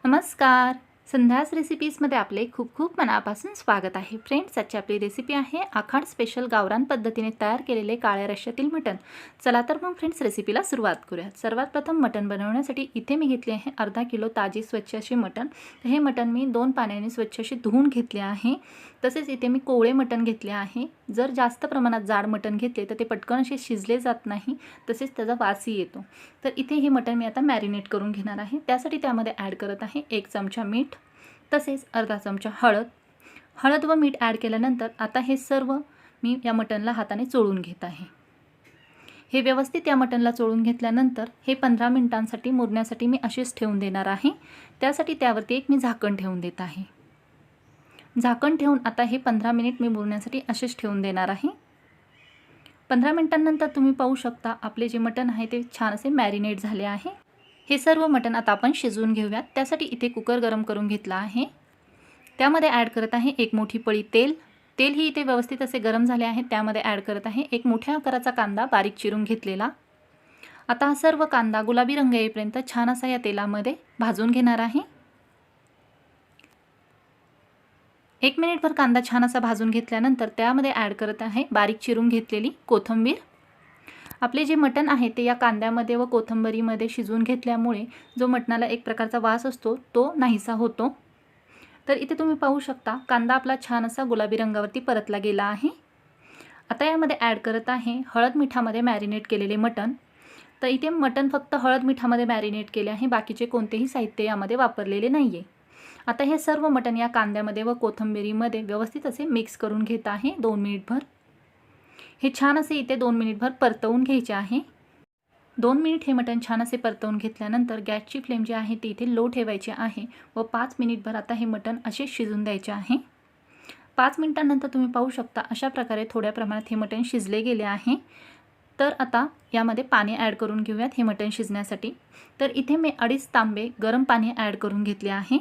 नमस्कार. संध्यास रेसिपीजमध्ये आपले खूप खूप मनापासून स्वागत आहे. फ्रेंड्स, आजची आपली रेसिपी आहे आखाड स्पेशल गावरान पद्धतीने तयार केलेले काळ्या रश्श्यातील मटण. चला तर मग फ्रेंड्स रेसिपीला सुरुवात करूयात. सर्वात प्रथम मटण बनवण्यासाठी इथे मी घेतले आहे अर्धा किलो ताजी स्वच्छ अशी मटण. तर हे मटण मी 2 पाण्याने स्वच्छ अशी धुवून घेतले आहे. तसेच इथे मी कोवळे मटण घेतले आहे. जर जास्त प्रमाणात जाड मटण घेतले तर ते पटकन असे शिजले जात नाही, तसेच त्याचा वासही येतो. तर इथे हे मटण मी आता मॅरिनेट करून घेणार आहे. त्यासाठी त्यामध्ये ॲड करत आहे 1 चमचा मीठ, तसेच अर्धा चमचा हळद व मीठ ॲड केल्यानंतर आता हे सर्व मी या मटणला हाताने चोळून घेत आहे. हे व्यवस्थित या मटणला चोळून घेतल्यानंतर हे 15 मिनिटांसाठी मुरण्यासाठी मी असेच ठेवून देणार आहे. त्यासाठी त्यावरती एक मी झाकण ठेवून देत आहे. झाकण ठेवून आता हे 15 मिनिट मी मुरण्यासाठी असेच ठेवून देणार आहे. 15 मिनिटांनंतर तुम्ही पाहू शकता आपले जे मटण आहे ते छान असे मॅरिनेट झाले आहे. हे सर्व मटण आता आपण शिजवून घेऊयात. त्यासाठी इथे कुकर गरम करून घेतला आहे. त्यामध्ये ॲड करत आहे 1 मोठी पळी तेल. तेलही इथे व्यवस्थित असे गरम झाले आहे. त्यामध्ये ॲड करत आहे 1 मोठ्या आकाराचा कांदा बारीक चिरून घेतलेला. आता हा सर्व कांदा गुलाबी रंग येईपर्यंत छान असा या तेलामध्ये भाजून घेणार आहे. 1 मिनिटभर कांदा छान असा भाजून घेतल्यानंतर त्यामध्ये ॲड करत आहे बारीक चिरून घेतलेली कोथिंबीर. आपले जे मटण आहे ते या कांद्यामध्ये व कोथिंबीरीमध्ये शिजवून घेतल्यामुळे जो मटणाला एक प्रकारचा वास असतो तो नाहीसा होतो. तर इथे तुम्ही पाहू शकता कांदा आपला छान असा गुलाबी रंगावरती परतला गेला आहे. आता यामध्ये ॲड करत आहे हळद मिठामध्ये मॅरिनेट केलेले मटण. तर इथे मटण फक्त हळद मिठामध्ये मॅरिनेट केले आहे, बाकीचे कोणतेही साहित्य यामध्ये वापरलेले नाही आहे. आता हे सर्व मटण या कांद्यामध्ये व कोथिंबीरीमध्ये व्यवस्थित असे मिक्स करून घेत आहे 2 मिनिटभर. हे छान असे इथे 2 मिनिटभर परतवून घ्यायचे आहे. 2 मिनिट हे मटण छान असे परतवून घेतल्यानंतर गॅसची फ्लेम जी आहे ती इथे लो ठेवायची आहे व 5 मिनिटभर आता हे मटण असे शिजून द्यायचे आहे. 5 मिनिटांनंतर तुम्ही पाहू शकता अशा प्रकारे थोड्या प्रमाणात हे मटण शिजले गेले आहे. तर आता यामध्ये पाणी ॲड करून घेऊयात हे मटण शिजण्यासाठी. तर इथे मी 2.5 तांबे गरम पाणी ॲड करून घेतले आहे.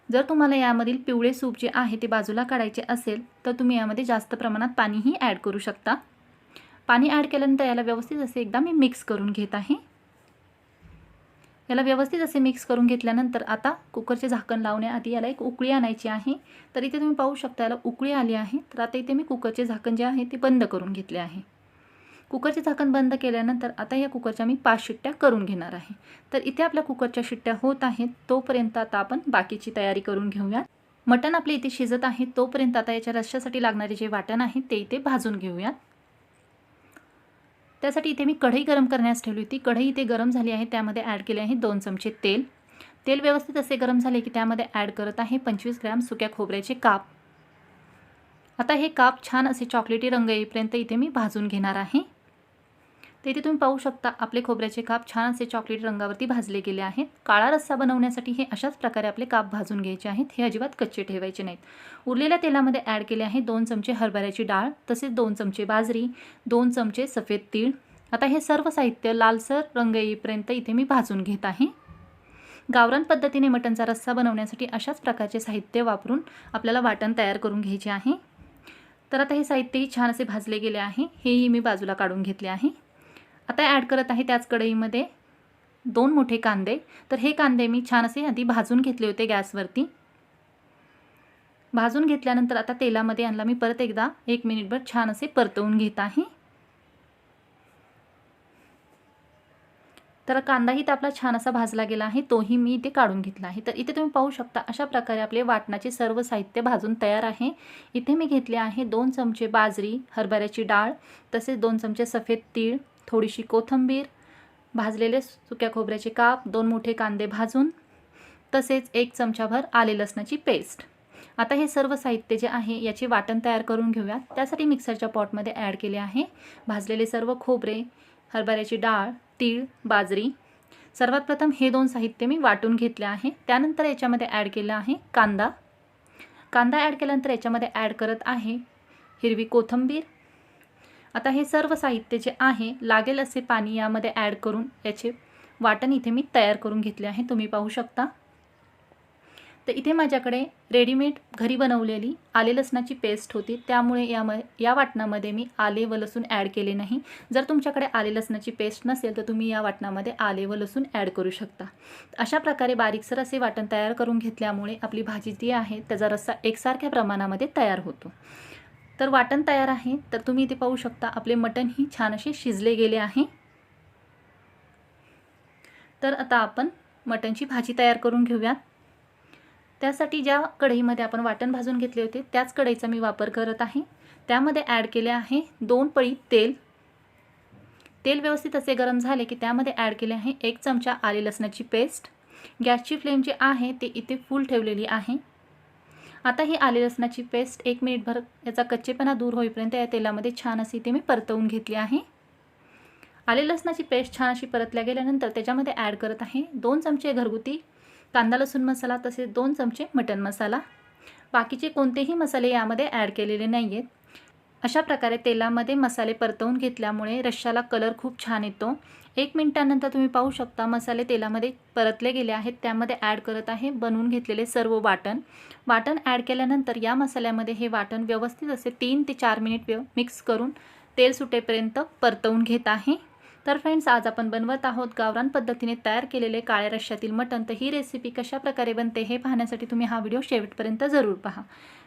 जर तुम्हाला यामधील पिवळे सूप जे आहे ते बाजूला काढायचे असेल तर तुम्ही यामध्ये जास्त प्रमाणात पाणीही ॲड करू शकता. पाणी ॲड केल्यानंतर याला व्यवस्थित असे एकदा मी मिक्स करून घेत आहे. याला व्यवस्थित असे मिक्स करून घेतल्यानंतर आता कुकरचे झाकण लावण्याआधी याला एक उकळी आणायची आहे. तर इथे तुम्ही पाहू शकता याला उकळी आली आहे. तर आता इथे मी कुकरचे झाकण जे आहे ते बंद करून घेतले आहे. कुकरचे झाकण बंद केल्यानंतर आता या कुकरच्या मी 5 शिट्ट्या करून घेणार आहे. तर इथे आपल्या कुकरच्या शिट्ट्या होत आहेत तोपर्यंत आता आपण बाकीची तयारी करून घेऊयात. मटण आपले इथे शिजत आहे तोपर्यंत आता याच्या रश्श्यासाठी लागणारे जे वाटण आहे ते इथे भाजून घेऊयात. त्यासाठी इथे मी कढई गरम करण्यास ठेवली होती. कढई इथे गरम झाली आहे. त्यामध्ये ॲड केले आहे 2 चमचे तेल. तेल व्यवस्थित असे गरम झाले की त्यामध्ये ॲड करत आहे 25 ग्रॅम सुक्या खोबऱ्याचे काप. आता हे काप छान असे चॉकलेटी रंग येईपर्यंत इथे मी भाजून घेणार आहे. तर इथे तुम्ही पाहू शकता आपले खोबऱ्याचे काप छान असे चॉकलेटी रंगावरती भाजले गेले आहेत. काळा रस्सा बनवण्यासाठी हे अशाच प्रकारे आपले काप भाजून घ्यायचे आहेत. हे अजिबात कच्चे ठेवायचे नाहीत. उरलेल्या तेलामध्ये ॲड केले आहे 2 चमचे हरभऱ्याची डाळ, तसेच 2 चमचे बाजरी, 2 चमचे सफेद तीळ. आता हे सर्व साहित्य लालसर रंग येईपर्यंत इथे मी भाजून घेत आहे. गावरान पद्धतीने मटणचा रस्सा बनवण्यासाठी अशाच प्रकारचे साहित्य वापरून आपल्याला वाटण तयार करून घ्यायचे आहे. तर आता हे साहित्यही छान असे भाजले गेले आहे. हेही मी बाजूला काढून घेतले आहे. आता ॲड करत आहे त्याच कढईमध्ये 2 मोठे कांदे. तर हे कांदे मी छान असे आधी भाजून घेतले होते गॅसवरती. भाजून घेतल्यानंतर आता तेलामध्ये आणला मी परत एकदा 1 मिनिटभर छान असे परतवून घेत आहे. तर कांदाही आपला छान असा भाजला गेला आहे, तोही मी इथे काढून घेतला आहे. तर इथे तुम्ही पाहू शकता अशा प्रकारे आपले वाटणाचे सर्व साहित्य भाजून तयार आहे. इथे मी घेतले आहे 2 चमचे बाजरी, हरभऱ्याची डाळ, तसेच 2 चमचे सफेद तीळ, थोडीशी कोथिंबीर, भाजलेले सुक्या खोबऱ्याचे काप, 2 मोठे कांदे भाजून, तसेच 1 चमचाभर आले लसणाची पेस्ट. आता हे सर्व साहित्य जे आहे याचे वाटण तयार करून घेऊयात. त्यासाठी मिक्सरच्या पॉटमध्ये ॲड केले आहे भाजलेले सर्व खोबरे, हरभऱ्याची डाळ, तीळ, बाजरी. सर्वात प्रथम हे 2 साहित्य मी वाटून घेतले आहे. त्यानंतर याच्यामध्ये ॲड केला आहे कांदा. ॲड केल्यानंतर याच्यामध्ये ॲड करत आहे हिरवी कोथिंबीर. आता हे सर्व साहित्य जे आहे लागेल असे पाणी यामध्ये ॲड करून याचे वाटण इथे मी तयार करून घेतले आहे. तुम्ही पाहू शकता. तर इथे माझ्याकडे रेडीमेड घरी बनवलेली आले लसणाची पेस्ट होती, त्यामुळे या वाटणामध्ये मी आले व लसूण ॲड केले नाही। जर तुमच्याकडे आले लसणाची पेस्ट नसेल तर तुम्ही या वाटणामध्ये आले व लसूण ॲड करू शकता। अशा प्रकारे बारीकसर असे वाटण तयार करून घेतल्यामुळे आपली भाजी जी आहे त्याचा रस्सा एकसारख्या प्रमाणामध्ये तयार होतो। तर वाटण तयार आहे, तर तुम्ही इथे पाहू शकता आपले मटण ही छान असे शिजले गेले आहे। तर आता आपण मटणची भाजी तयार करून घेऊया। त्यासाठी ज्या कढईमध्ये आपण वाटण भाजून घेतले होते त्याच कढईचा मी वापर करत आहे। त्यामध्ये ॲड केले आहे 2 पळी तेल। तेल व्यवस्थित असे गरम झाले की त्यामध्ये ॲड केले आहे 1 चमचा आले लसणाची पेस्ट। गॅसची फ्लेम जी आहे ते इथे फुल ठेवलेली आहे। आता ही आले लसणाची पेस्ट 1 मिनिटभर याचा कच्चेपणा दूर होईपर्यंत या तेलामध्ये छान अशी इथे मी परतवून घेतली आहे। आले लसणाची पेस्ट छान अशी परतल्या गेल्यानंतर त्याच्यामध्ये ॲड करत आहे 2 चमचे घरगुती कांदा लसूण मसाला, तसेच 2 चमचे मटण मसाला। बाकीचे कोणतेही मसाले यामध्ये ॲड केलेले नाही आहेत। अशा प्रकारे तेलामध्ये मसाले परतवून घेतल्यामुळे रश्श्याला कलर खूप छान येतो। 1 मिनिटानंतर तुम्ही पाहू शकता मसाले तेलामध्ये परतले गेले आहेत। त्यामध्ये ॲड करत आहे बनवून घेतलेले सर्व वाटण ॲड केल्यानंतर या मसाल्यामध्ये हे वाटण व्यवस्थित असे 3 ते 4 मिनिट मिक्स करून तेल सुटेपर्यंत परतवून घेत आहे। तर फ्रेंड्स, आज आपण बनवत आहोत गावरान पद्धतीने तयार केलेले काळ्या रश्श्यातील मटण। तर ही रेसिपी कशा प्रकारे बनते हे पाहण्यासाठी तुम्ही हा व्हिडिओ शेवटपर्यंत जरूर पहा।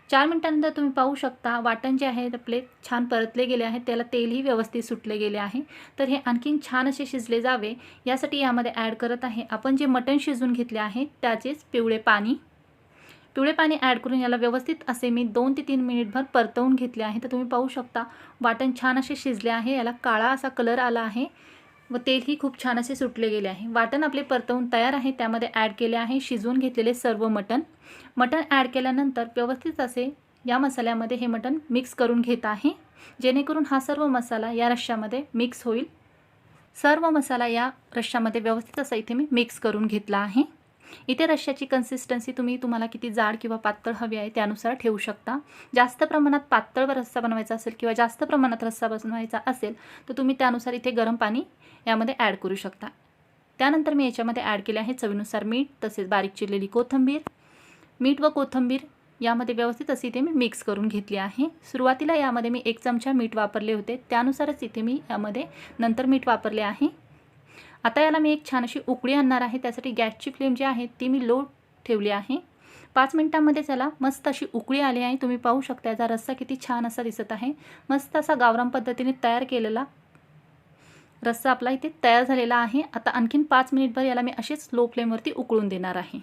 4 मिनिटांनंतर तुम्ही पाहू शकता वाटण जे आहे आपले छान परतले गेले आहे, त्याला तेलही व्यवस्थित सुटले गेले आहे। तर हे आणखीन छान असे शिजले जावे यासाठी यामध्ये ॲड करत आहे आपण जे मटण शिजून घेतले आहे त्याचेच पिवळे पाणी ॲड करून याला व्यवस्थित असे मी 2 ते 3 मिनिटभर परतवून घेतले आहे। तर तुम्ही पाहू शकता वाटण छान असे शिजले आहे, याला काळा असा कलर आला आहे व तेलही खूप छान असे सुटले गेले आहे। वाटण आपले परतवून तयार आहे। त्यामध्ये ॲड केले आहे शिजवून घेतलेले सर्व मटण ॲड केल्यानंतर व्यवस्थित असे या मसाल्यामध्ये हे मटण मिक्स करून घेत आहे, जेणेकरून हा सर्व मसाला या रश्श्यामध्ये मिक्स होईल। सर्व मसाला या रश्श्यामध्ये व्यवस्थित असा इथे मी मिक्स करून घेतला आहे। इथे रश्श्याची कन्सिस्टन्सी तुम्हाला किती जाड किंवा पातळ हवी आहे त्यानुसार ठेवू शकता। जास्त प्रमाणात पातळ रस्सा बनवायचा असेल किंवा जास्त प्रमाणात रस्सा बनवायचा असेल तर तुम्ही त्यानुसार इथे गरम पाणी यामध्ये ॲड करू शकता। त्यानंतर मी याच्यामध्ये ॲड केले आहे चवीनुसार मीठ, तसेच बारीक चिरलेली कोथिंबीर। मीठ व कोथिंबीर यामध्ये व्यवस्थित अशी इथे मी मिक्स करून घेतली आहे। सुरुवातीला यामध्ये मी 1 चमचा मीठ वापरले होते, त्यानुसारच इथे मी यामध्ये नंतर मीठ वापरले आहे। आता याला मी एक छान अशी उकळी आणणार आहे। त्यासाठी गॅसची फ्लेम जी आहे ती मी लो ठेवली आहे। 5 मिनिटांमध्ये त्याला मस्त अशी उकळी आली आहे। तुम्ही पाहू शकता याचा रस्सा किती छान असा दिसत आहे। मस्त असा गावरान पद्धतीने तयार केलेला रस्सा आपला इथे तयार झालेला आहे। आता आणखीन 5 मिनिटभर याला मी अशीच लो फ्लेमवरती उकळून देणार आहे।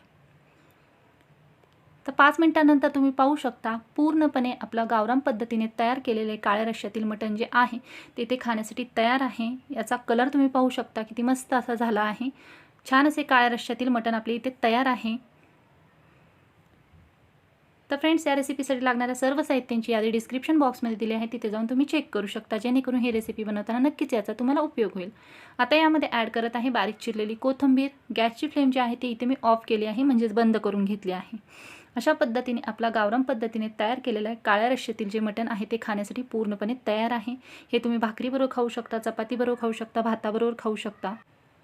तर 5 मिनिटांनंतर तुम्ही पाहू शकता पूर्णपणे आपला गावरान पद्धतीने तयार केलेले काळ्या रश्श्यातील मटण जे आहे ते इथे खाण्यासाठी तयार आहे। याचा कलर तुम्ही पाहू शकता किती मस्त असा झाला आहे। छान असे काळ्या रश्श्यातील मटण आपले इथे तयार आहे। तर फ्रेंड्स, या रेसिपीसाठी लागणाऱ्या सर्व साहित्यांची यादी डिस्क्रिप्शन बॉक्समध्ये दिली आहे, तिथे जाऊन तुम्ही चेक करू शकता, जेणेकरून ही रेसिपी बनवताना नक्कीच याचा तुम्हाला उपयोग होईल। आता यामध्ये ॲड करत आहे बारीक चिरलेली कोथिंबीर। गॅसची फ्लेम जी आहे ती इथे मी ऑफ केली आहे, म्हणजेच बंद करून घेतली आहे। अशा पद्धतीने आपला गावरान पद्धतीने तयार केलेला काळ्या रश्श्यातील जे मटण आहे ते खाण्यासाठी पूर्णपणे तयार आहे। हे तुम्ही भाकरीबरोबर खाऊ शकता, चपातीबरोबर खाऊ शकता, भाताबरोबर खाऊ शकता।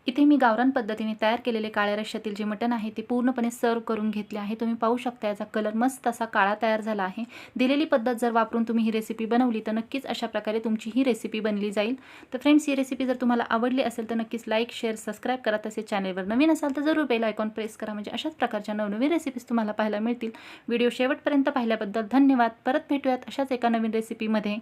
इथे मी गावरान पद्धतीने तयार केलेले काळ्या रश्श्यातील जे मटण आहे ते पूर्णपणे सर्व करून घेतले आहे। तुम्ही पाहू शकता याचा कलर मस्त असा काळा तयार झाला आहे। दिलेली पद्धत जर वापरून तुम्ही ही रेसिपी बनवली तर नक्कीच अशा प्रकारे तुमची ही रेसिपी बनली जाईल। तर फ्रेंड्स, ही रेसिपी जर तुम्हाला आवडली असेल तर नक्कीच लाईक, शेअर, सबस्क्राईब करा। तसेच चॅनलवर नवीन असाल तर जरूर बेल आयकॉन प्रेस करा, म्हणजे अशाच प्रकारच्या नवनवीन रेसिपीज तुम्हाला पाहायला मिळतील। व्हिडिओ शेवटपर्यंत पाहिल्याबद्दल धन्यवाद। परत भेटूयात अशाच एका नवीन रेसिपीमध्ये।